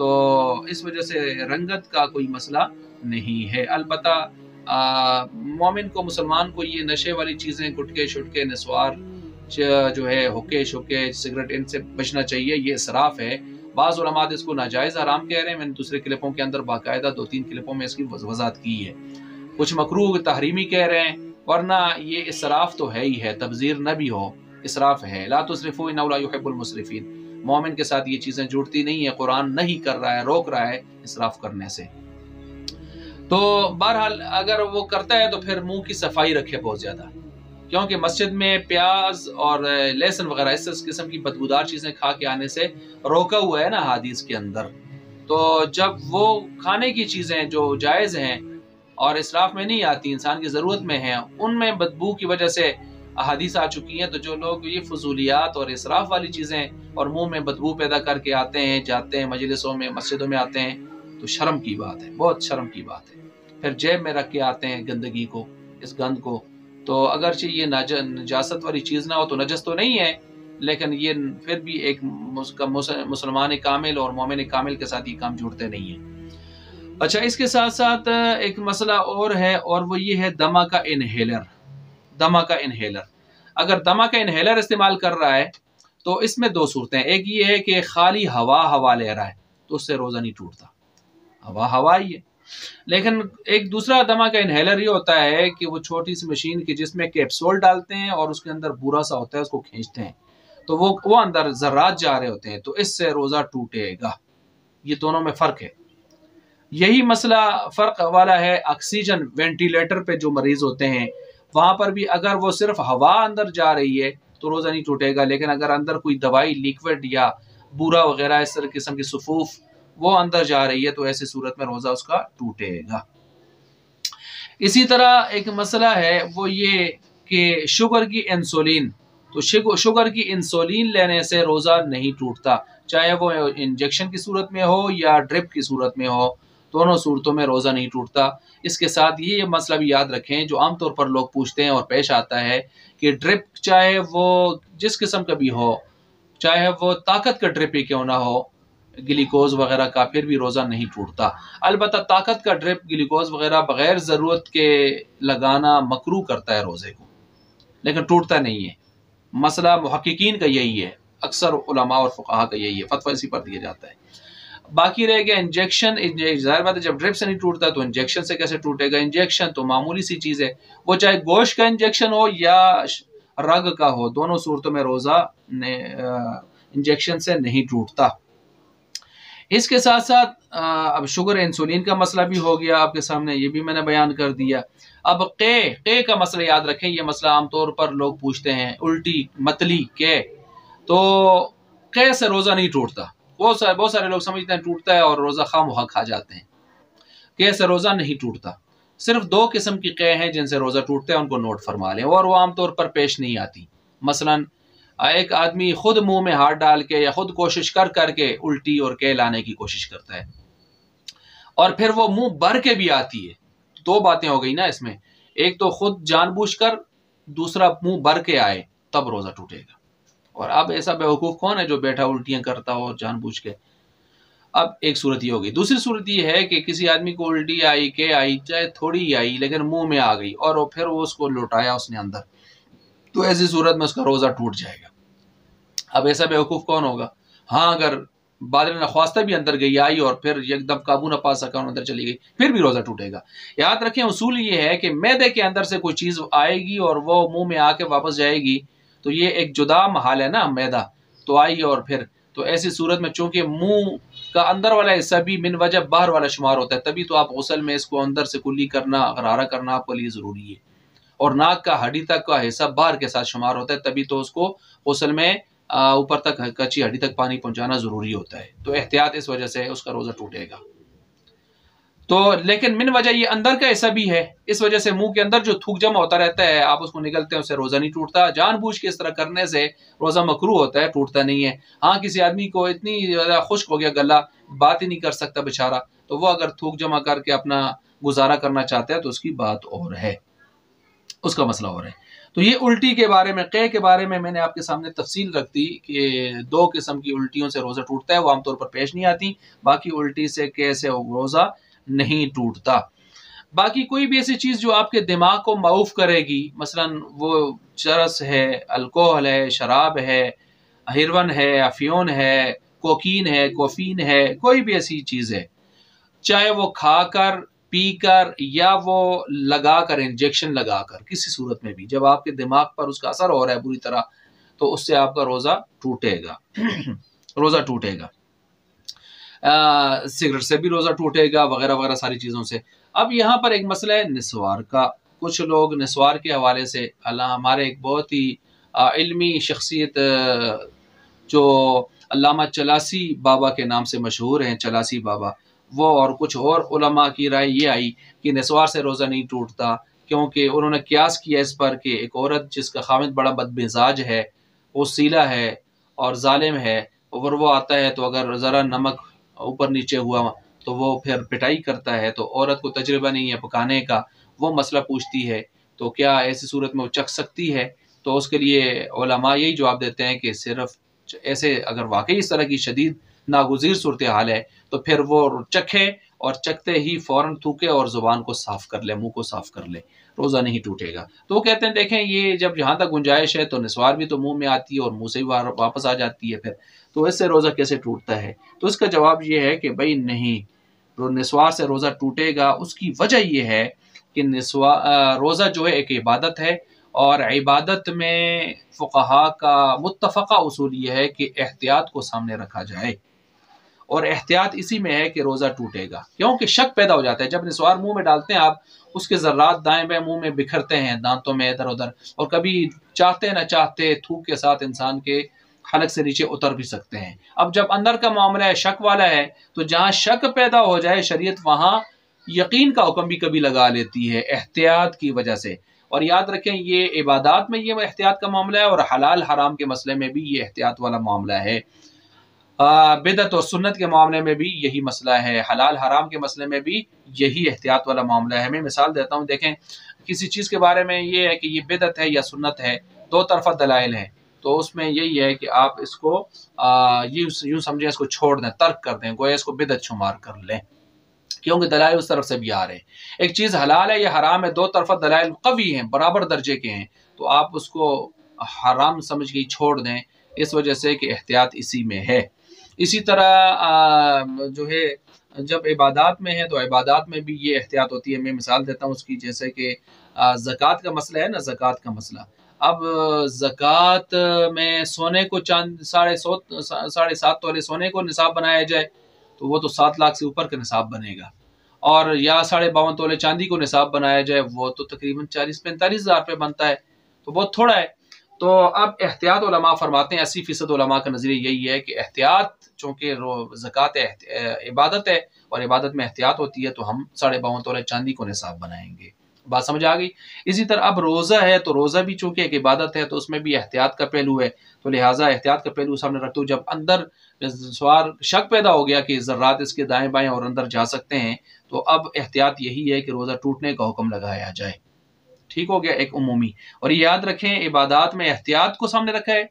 تو اس وجہ سے رنگت کا کوئی مسئلہ نہیں ہے۔ البتہ مومن کو، مسلمان کو یہ نشے والی چیزیں، گٹکے شٹکے، نسوار جو ہے، حکے شکے، سگریٹ، ان سے بچنا چاہیے، یہ اسراف ہے۔ بعض علماء اس کو ناجائز حرام کہہ رہے ہیں، میں نے دوسرے کلپوں کے اندر باقاعدہ 2-3 کلپوں میں اس کی وضاحت کی ہے۔ کچھ مکروہ تحریمی کہہ رہے ہیں، ورنہ یہ اسراف تو ہے ہی ہے، تبذیر نہ بھی ہو، اسراف ہے۔ لا تسرفوا انہ لا يحب المسرفین، مومن کے ساتھ یہ چیزیں جڑتی نہیں ہیں، قرآن نہیں کر رہا ہے، روک رہا ہے اسراف کرنے سے۔ تو بہرحال اگر وہ کرتا ہے تو پھر منہ کی صفائی رکھے بہت زیادہ، کیونکہ مسجد میں پیاز اور لہسن وغیرہ اس قسم کی بدبودار چیزیں کھا کے آنے سے روکا ہوا ہے نا حدیث کے اندر۔ تو جب وہ کھانے کی چیزیں جو جائز ہیں اور اسراف میں نہیں آتی، انسان کی ضرورت میں ہیں، ان میں بدبو کی وجہ سے احادیث آ چکی ہیں، تو جو لوگ یہ فضولیات اور اسراف والی چیزیں اور منہ میں بدبو پیدا کر کے آتے ہیں، جاتے ہیں مجلسوں میں، مسجدوں میں آتے ہیں، تو شرم کی بات ہے، بہت شرم کی بات ہے۔ پھر جیب میں رکھ کے آتے ہیں گندگی کو، اس گند کو، تو اگرچہ یہ نجاست والی چیز نہ ہو تو نجس تو نہیں ہے، لیکن یہ پھر بھی ایک مسلمان کامل اور مومن کامل کے ساتھ یہ کام جڑتے نہیں ہیں۔ اچھا، اس کے ساتھ ساتھ ایک مسئلہ اور ہے، اور وہ یہ ہے دمہ کا انہیلر۔ دمہ کا انہیلر، اگر دمہ کا انہیلر استعمال کر رہا ہے تو اس میں 2 صورتیں، ایک یہ ہے کہ خالی ہوا لے رہا ہے تو اس سے روزہ نہیں ٹوٹتا، ہوا ہی ہے۔ لیکن ایک دوسرا دمہ کا انہیلر یہ ہوتا ہے کہ وہ چھوٹی سی مشین کی جس میں کیپسول ڈالتے ہیں اور اس کے اندر بورا سا ہوتا ہے، اس کو کھینچتے ہیں تو وہ اندر ذرات جا رہے ہوتے ہیں، تو اس سے روزہ ٹوٹے گا۔ یہ دونوں میں فرق ہے۔ یہی مسئلہ فرق والا ہے آکسیجن وینٹیلیٹر پہ جو مریض ہوتے ہیں، وہاں پر بھی اگر وہ صرف ہوا اندر جا رہی ہے تو روزہ نہیں ٹوٹے گا، لیکن اگر اندر کوئی دوائی لیکوڈ یا بورا وغیرہ اس طرح قسم کی صفوف وہ اندر جا رہی ہے تو ایسی صورت میں روزہ اس کا ٹوٹے گا۔ اسی طرح ایک مسئلہ ہے وہ یہ کہ شوگر کی انسولین، تو شوگر کی انسولین لینے سے روزہ نہیں ٹوٹتا، چاہے وہ انجیکشن کی صورت میں ہو یا ڈرپ کی صورت میں ہو، دونوں صورتوں میں روزہ نہیں ٹوٹتا۔ اس کے ساتھ یہ مسئلہ بھی یاد رکھیں جو عام طور پر لوگ پوچھتے ہیں اور پیش آتا ہے کہ ڈرپ چاہے وہ جس قسم کا بھی ہو، چاہے وہ طاقت کا ڈرپ ہی کیوں نہ ہو، گلیکوز وغیرہ کا، پھر بھی روزہ نہیں ٹوٹتا۔ البتہ طاقت کا ڈرپ، گلیکوز وغیرہ بغیر ضرورت کے لگانا مکروہ کرتا ہے روزے کو، لیکن ٹوٹتا نہیں ہے۔ مسئلہ محققین کا یہی ہے، اکثر علماء اور فقہا کا یہی ہے، فتویٰ اسی پر دیا جاتا ہے۔ باقی رہ گیا انجیکشن، ظاہر بات ہے جب ڈرپ سے نہیں ٹوٹتا تو انجیکشن سے کیسے ٹوٹے گا؟ انجیکشن تو معمولی سی چیز ہے، وہ چاہے گوشت کا انجیکشن ہو یا رگ کا ہو، دونوں صورتوں میں روزہ انجیکشن سے نہیں ٹوٹتا۔ اس کے ساتھ ساتھ اب شوگر انسولین کا مسئلہ بھی ہو گیا آپ کے سامنے، یہ بھی میں نے بیان کر دیا۔ اب قے کا مسئلہ یاد رکھیں، یہ مسئلہ عام طور پر لوگ پوچھتے ہیں، الٹی متلی قے، تو قے سے روزہ نہیں ٹوٹتا۔ بہت سارے لوگ سمجھتے ہیں ٹوٹتا ہے اور روزہ خواہ مخواہ کھا جاتے ہیں۔ قے سے روزہ نہیں ٹوٹتا۔ صرف 2 قسم کی قے ہیں جن سے روزہ ٹوٹتا ہے، ان کو نوٹ فرما لیں، اور وہ عام طور پر پیش نہیں آتی۔ مثلاً ایک آدمی خود منہ میں ہاتھ ڈال کے یا خود کوشش کر کے الٹی اور قے لانے کی کوشش کرتا ہے، اور پھر وہ منہ بھر کے بھی آتی ہے۔ 2 باتیں ہو گئی نا اس میں، ایک تو خود جان بوجھ کر، دوسرا منہ بھر کے آئے، تب روزہ ٹوٹے گا۔ اور اب ایسا بیوقوف کون ہے جو بیٹھا الٹیاں کرتا ہو جان بوجھ کے؟ اب ایک صورت یہ ہوگی۔ دوسری صورت یہ ہے کہ کسی آدمی کو الٹی آئی، قے آئی، چاہے تھوڑی ہی آئی لیکن منہ میں آ گئی، اور پھر وہ اس کو لوٹایا اس نے اندر، تو ایسی صورت میں اس کا روزہ ٹوٹ جائے گا۔ اب ایسا بیوقوف کون ہوگا؟ ہاں، اگر بادل نخواستہ بھی اندر گئی، آئی اور پھر ایک دم قابو نہ پا سکا، اندر چلی گئی، پھر بھی روزہ ٹوٹے گا۔ یاد رکھیں اصول یہ ہے کہ معدے کے اندر سے کوئی چیز آئے گی اور وہ منہ میں آ کے واپس جائے گی، تو یہ ایک جدا محال ہے نا، معدہ تو آئی اور پھر، تو ایسی صورت میں چونکہ منہ کا اندر والا حصہ بھی من وجہ باہر والا شمار ہوتا ہے، تبھی تو آپ غسل میں اس کو اندر سے کلی کرنا، غرارہ کرنا آپ کے لیے ضروری ہے، اور ناک کا ہڈی تک کا حصہ باہر کے ساتھ شمار ہوتا ہے، تبھی تو اس کو غسل میں اوپر تک کچی ہڈی تک پانی پہنچانا ضروری ہوتا ہے، تو احتیاط اس وجہ سے اس کا روزہ ٹوٹے گا۔ تو لیکن من وجہ یہ اندر کا حصہ بھی ہے، اس وجہ سے منہ کے اندر جو تھوک جمع ہوتا رہتا ہے، آپ اس کو نگلتے ہیں، اس سے روزہ نہیں ٹوٹتا۔ جان بوجھ کے اس طرح کرنے سے روزہ مکروہ ہوتا ہے، ٹوٹتا نہیں ہے۔ ہاں، کسی آدمی کو اتنی زیادہ خشک ہو گیا گلا، بات ہی نہیں کر سکتا بیچارہ، تو وہ اگر تھوک جمع کر کے اپنا گزارا کرنا چاہتا ہے تو اس کی بات اور ہے، اس کا مسئلہ اور ہے۔ تو یہ الٹی کے بارے میں، قے کے بارے میں نے آپ کے سامنے تفصیل رکھ دی کہ 2 قسم کی الٹیوں سے روزہ ٹوٹتا ہے، وہ عام طور پر پیش نہیں آتی، باقی الٹی سے، قے سے روزہ نہیں ٹوٹتا۔ باقی کوئی بھی ایسی چیز جو آپ کے دماغ کو معوف کرے گی، مثلا وہ چرس ہے، الکوہل ہے، شراب ہے، ہیروین ہے، افیون ہے، کوکین ہے، کوفین ہے، کوئی بھی ایسی چیز ہے، چاہے وہ کھا کر، پی کر، یا وہ لگا کر، انجیکشن لگا کر، کسی صورت میں بھی جب آپ کے دماغ پر اس کا اثر ہو رہا ہے بری طرح، تو اس سے آپ کا روزہ ٹوٹے گا روزہ ٹوٹے گا۔ سگریٹ سے بھی روزہ ٹوٹے گا، وغیرہ وغیرہ ساری چیزوں سے۔ اب یہاں پر ایک مسئلہ ہے نسوار کا۔ کچھ لوگ نسوار کے حوالے سے، ہمارے ایک بہت ہی علمی شخصیت جو علامہ چلاسی بابا کے نام سے مشہور ہیں، چلاسی بابا، وہ اور کچھ اور علماء کی رائے یہ آئی کہ نسوار سے روزہ نہیں ٹوٹتا، کیونکہ انہوں نے قیاس کیا اس پر کہ ایک عورت جس کا خاوند بڑا بد مزاج ہے، وہ سیلا ہے اور ظالم ہے، اور وہ آتا ہے تو اگر ذرا نمک اوپر نیچے ہوا تو وہ پھر پٹائی کرتا ہے، تو عورت کو تجربہ نہیں ہے پکانے کا، وہ مسئلہ پوچھتی ہے تو کیا ایسی صورت میں وہ چکھ سکتی ہے؟ تو اس کے لیے علماء یہی جواب دیتے ہیں کہ صرف ایسے اگر واقعی اس طرح کی شدید ناگزیر صورتحال ہے تو پھر وہ چکھے اور چکھتے ہی فوراً تھوکے اور زبان کو صاف کر لے، منہ کو صاف کر لے، روزہ نہیں ٹوٹے گا۔ تو وہ کہتے ہیں دیکھیں یہ جب جہاں تک گنجائش ہے تو نسوار بھی تو منہ میں آتی ہے اور منہ سے ہی واپس آ جاتی ہے پھر، تو اس سے روزہ کیسے ٹوٹتا ہے؟ تو اس کا جواب یہ ہے کہ بھائی نہیں، نسوار سے روزہ ٹوٹے گا۔ اس کی وجہ یہ ہے کہ روزہ جو ہے ایک عبادت ہے، اور عبادت میں فقہا کا متفقہ اصول یہ ہے کہ احتیاط کو سامنے رکھا جائے، اور احتیاط اسی میں ہے کہ روزہ ٹوٹے گا، کیونکہ شک پیدا ہو جاتا ہے جب نسوار منہ میں ڈالتے ہیں آپ، اس کے ذرات دائیں بائیں منہ میں بکھرتے ہیں، دانتوں میں ادھر ادھر، اور کبھی چاہتے نہ چاہتے تھوک کے ساتھ انسان کے حلق سے نیچے اتر بھی سکتے ہیں۔ اب جب اندر کا معاملہ ہے، شک والا ہے، تو جہاں شک پیدا ہو جائے شریعت وہاں یقین کا حکم بھی کبھی لگا لیتی ہے احتیاط کی وجہ سے۔ اور یاد رکھیں یہ عبادات میں یہ احتیاط کا معاملہ ہے، اور حلال حرام کے مسئلے میں بھی یہ احتیاط والا معاملہ ہے۔ بدعت اور سنت کے معاملے میں بھی یہی مسئلہ ہے، حلال حرام کے مسئلے میں بھی یہی احتیاط والا معاملہ ہے۔ میں مثال دیتا ہوں، دیکھیں کسی چیز کے بارے میں یہ ہے کہ یہ بدعت ہے یا سنت ہے، 2 طرفہ دلائل ہیں، تو اس میں یہی ہے کہ آپ اس کو یوں سمجھیں، اس کو چھوڑ دیں، ترک کر دیں، گویا اس کو بدعت شمار کر لیں، کیونکہ دلائل اس طرف سے بھی آ رہے ہیں۔ ایک چیز حلال ہے یا حرام ہے، 2 طرفہ دلائل قوی ہیں، برابر درجے کے ہیں، تو آپ اس کو حرام سمجھ کے چھوڑ دیں، اس وجہ سے کہ احتیاط اسی میں ہے۔ اسی طرح جو ہے جب عبادات میں ہے تو عبادات میں بھی یہ احتیاط ہوتی ہے۔ میں مثال دیتا ہوں اس کی، جیسے کہ زکوٰۃ کا مسئلہ ہے نا، زکوٰۃ کا مسئلہ، اب زکوٰۃ میں سونے کو 7.5 تولے سونے کو نصاب بنایا جائے تو وہ تو 7 لاکھ سے اوپر کا نصاب بنے گا، اور یا 52.5 تولے چاندی کو نصاب بنایا جائے وہ تو تقریباً 40-45 ہزار روپے بنتا ہے، تو بہت تھوڑا ہے۔ تو اب احتیاط علماء فرماتے ہیں، 80% علماء کا نظریہ یہی ہے کہ احتیاط، چونکہ زکوٰۃ عبادت ہے اور عبادت میں احتیاط ہوتی ہے، تو ہم 52.5 تولے چاندی کو نصاب بنائیں گے۔ بات سمجھ آ گئی؟ اسی طرح اب روزہ ہے تو روزہ بھی چونکہ ایک عبادت ہے تو اس میں بھی احتیاط کا پہلو ہے، تو لہٰذا احتیاط کا پہلو سامنے رکھتے ہوئے جب اندر سوار شک پیدا ہو گیا کہ ذرات اس کے دائیں بائیں اور اندر جا سکتے ہیں، تو اب احتیاط یہی ہے کہ روزہ ٹوٹنے کا حکم لگایا جائے۔ ٹھیک ہو گیا ایک عمومی۔ اور یہ یاد رکھیں عبادات میں احتیاط کو سامنے رکھا ہے،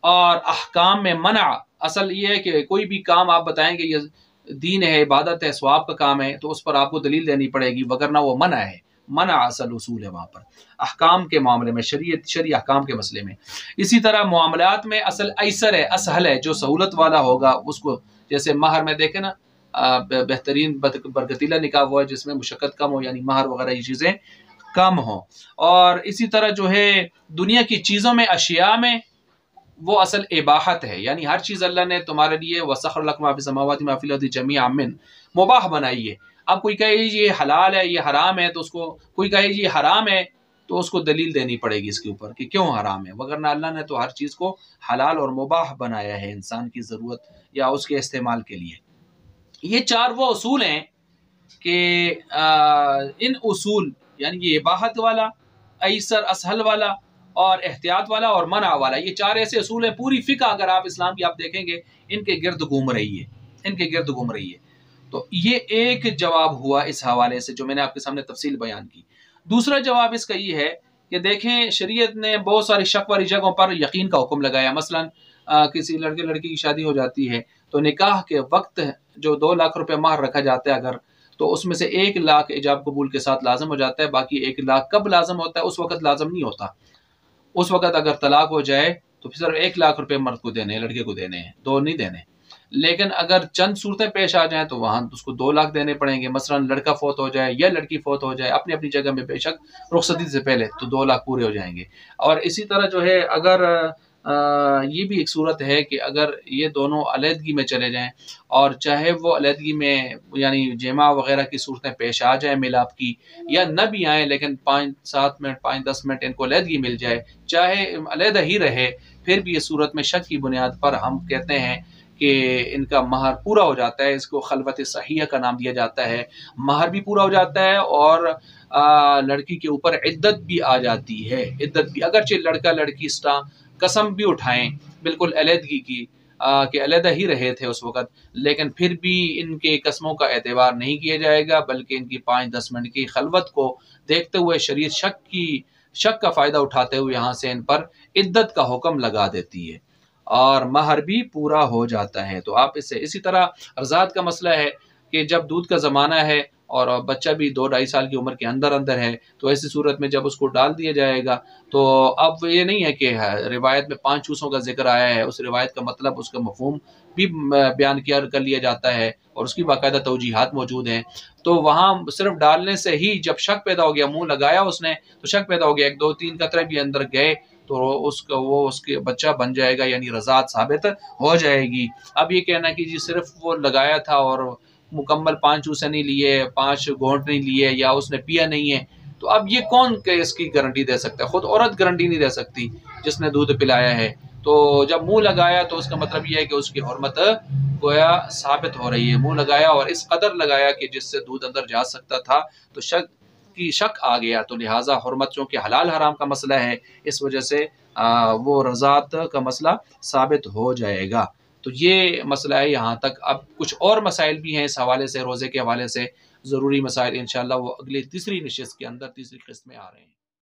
اور احکام میں منع، اصل یہ ہے کہ کوئی بھی کام آپ بتائیں گے یہ دین ہے، عبادت ہے، ثواب کا کام ہے، تو اس پر آپ کو دلیل دینی پڑے گی، وگرنہ وہ منع ہے۔ منع اصل اصول ہے وہاں پر احکام کے معاملے میں، شرعی احکام کے مسئلے میں۔ اسی طرح معاملات میں اصل ایسر ہے، اسہل ہے، جو سہولت والا ہوگا اس کو، جیسے مہر میں دیکھیں نا، بہترین برکتیلا نکاح ہوا ہے جس میں مشقت کم ہو، یعنی مہر وغیرہ یہ چیزیں کم ہوں۔ اور اسی طرح جو ہے دنیا کی چیزوں میں، اشیاء میں، وہ اصل اباحت ہے، یعنی ہر چیز اللہ نے تمہارے لیے وَسَخَّرَ لَكُم مَا فِي السَّمَاوَاتِ وَمَا فِي الْأَرْضِ جَمِيعًا مِّنْهُ مباح بنائی ہے۔ اب کوئی کہے یہ حلال ہے، یہ حرام ہے، تو اس کو، کوئی کہے یہ حرام ہے تو اس کو دلیل دینی پڑے گی اس کے اوپر کہ کیوں حرام ہے، وگرنہ اللہ نے تو ہر چیز کو حلال اور مباح بنایا ہے انسان کی ضرورت یا اس کے استعمال کے لیے۔ یہ 4 وہ اصول ہیں کہ ان اصول، یعنی یہ اباحت والا، ایسر اسہل والا، اور احتیاط والا، اور منع والا، یہ 4 ایسے اصول ہیں، پوری فقہ اگر آپ اسلام کی آپ دیکھیں گے ان کے گرد گھوم رہی ہے۔ تو یہ ایک جواب ہوا اس حوالے سے جو میں نے آپ کے سامنے تفصیل بیان کی۔ دوسرا جواب اس کا یہ ہے کہ دیکھیں شریعت نے بہت ساری شک والی جگہوں پر یقین کا حکم لگایا. مثلا کسی لڑکے لڑکی کی شادی ہو جاتی ہے تو نکاح کے وقت جو 2 لاکھ روپے مہر رکھا جاتا ہے اگر، تو اس میں سے 1 لاکھ ایجاب قبول کے ساتھ لازم ہو جاتا ہے. باقی 1 لاکھ کب لازم ہوتا ہے؟ اس وقت لازم نہیں ہوتا. اس وقت اگر طلاق ہو جائے تو پھر صرف 1 لاکھ روپے مرد کو دینے ہیں، لڑکے کو دینے ہیں، 2 نہیں دینے. لیکن اگر چند صورتیں پیش آ جائیں تو وہاں اس کو 2 لاکھ دینے پڑیں گے. مثلا لڑکا فوت ہو جائے یا لڑکی فوت ہو جائے اپنی اپنی جگہ میں بے شک رخصتی سے پہلے، تو 2 لاکھ پورے ہو جائیں گے. اور اسی طرح جو ہے اگر یہ بھی ایک صورت ہے کہ اگر یہ دونوں علیحدگی میں چلے جائیں اور چاہے وہ علیحدگی میں یعنی جمع وغیرہ کی صورتیں پیش آ جائیں ملاپ کی، یا نہ بھی آئیں لیکن 5-7 منٹ 5-10 منٹ ان کو علیحدگی مل جائے، چاہے علیحدہ ہی رہے، پھر بھی یہ صورت میں شک کی بنیاد پر ہم کہتے ہیں کہ ان کا مہر پورا ہو جاتا ہے. اس کو خلوت صحیحہ کا نام دیا جاتا ہے. مہر بھی پورا ہو جاتا ہے اور لڑکی کے اوپر عدت بھی آ جاتی ہے. عدت بھی اگرچہ لڑکا لڑکی قسم بھی اٹھائیں بالکل علیحدگی کی کہ علیحدہ ہی رہے تھے اس وقت، لیکن پھر بھی ان کے قسموں کا اعتبار نہیں کیا جائے گا، بلکہ ان کی 5-10 منٹ کی خلوت کو دیکھتے ہوئے شریعت شک کا فائدہ اٹھاتے ہوئے یہاں سے ان پر عدت کا حکم لگا دیتی ہے اور مہر بھی پورا ہو جاتا ہے. تو آپ اسی طرح رضاعت کا مسئلہ ہے کہ جب دودھ کا زمانہ ہے اور بچہ بھی 2-2.5 سال کی عمر کے اندر ہے، تو ایسی صورت میں جب اس کو ڈال دیا جائے گا تو اب یہ نہیں ہے کہ روایت میں 5 چوسوں کا ذکر آیا ہے، اس روایت کا مطلب اس کا مفہوم بھی بیان کر لیا جاتا ہے اور اس کی باقاعدہ توجیحات موجود ہیں. تو وہاں صرف ڈالنے سے ہی جب شک پیدا ہو گیا، منہ لگایا اس نے تو شک پیدا ہو گیا، 1-2-3 قطرے بھی اندر گئے تو اس کے بچہ بن جائے گا، یعنی رضاعت ثابت ہو جائے گی. اب یہ کہنا کہ جی صرف وہ لگایا تھا اور مکمل 5 چوسے نہیں لیے، 5 گھونٹ نہیں لیے، یا اس نے پیا نہیں ہے، تو اب یہ کون اس کی گارنٹی دے سکتا ہے؟ خود عورت گارنٹی نہیں دے سکتی جس نے دودھ پلایا ہے. تو جب منہ لگایا تو اس کا مطلب یہ ہے کہ اس کی حرمت گویا ثابت ہو رہی ہے. منہ لگایا اور اس قدر لگایا کہ جس سے دودھ اندر جا سکتا تھا، تو شک آ گیا، تو لہٰذا حرمت چونکہ حلال حرام کا مسئلہ ہے، اس وجہ سے وہ رضاعت کا مسئلہ ثابت ہو جائے گا. تو یہ مسئلہ ہے یہاں تک. اب کچھ اور مسائل بھی ہیں اس حوالے سے، روزے کے حوالے سے ضروری مسائل، انشاءاللہ وہ اگلی تیسری نشست کے اندر تیسری قسط میں آ رہے ہیں.